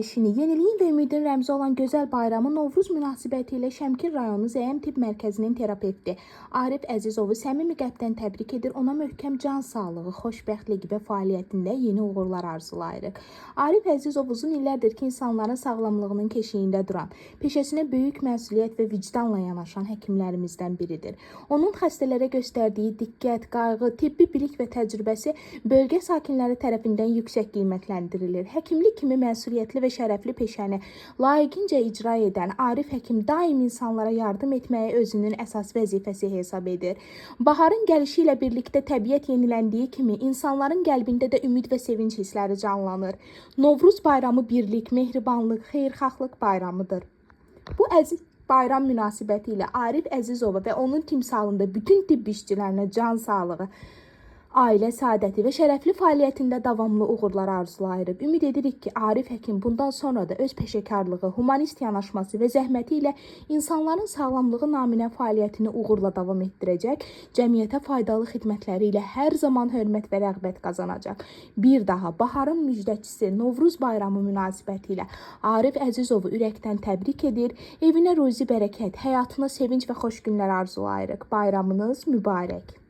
gəlişini, yeniliyin və ümidin rəmzi olan gözəl bayramı Novruz münasibəti ilə Şəmkir rayonu ZM Tibb Mərkəzinin terapevti Arif Əzizovu səmimi qəlbdən təbrik edir. Ona möhkəm can sağlığı, xoşbəxtlik və fəaliyyətində yeni uğurlar arzulayırıq. Arif Əzizov uzun illərdir ki, insanların sağlamlığının keşiyində duran, peşəsinə böyük məsuliyyət və vicdanla yanaşan həkimlərimizdən biridir. Onun xəstələrə göstərdiyi diqqət, qayğı, tibbi bilik və təcrübəsi bölgə sakinləri tərəfindən yüksək qiymətləndirilir. Həkimlik kimi məsuliyyətli və şərəfli peşəni layiqincə icra edən Arif həkim daim insanlara yardım etməyi özünün əsas vəzifəsi hesab edir. Baharın gəlişi ilə birlikdə təbiət yeniləndiyi kimi insanların qəlbində də ümid və sevinç hissləri canlanır. Novruz bayramı birlik, mehribanlıq, xeyirxahlıq bayramıdır. Bu əziz bayram münasibəti ilə Arif Əzizova və onun timsalında bütün tibb işçilərinə can sağlığı, ailə saadəti və şərəfli fəaliyyətində davamlı uğurlar arzulayırıq. Ümid edirik ki, Arif həkim bundan sonra da öz peşəkarlığı, humanist yanaşması və zəhməti ilə insanların sağlamlığı naminə fəaliyyətini uğurla davam etdirəcək, cəmiyyətə faydalı xidmətləri ilə hər zaman hörmət və rəğbət qazanacaq. Bir daha baharın müjdəçisi Novruz bayramı münasibəti ilə Arif Əzizovu ürəkdən təbrik edir, evinə ruzi bərəkət, həyatına sevinç və xoş günlər arzulayırıq. Bayramınız mübarək.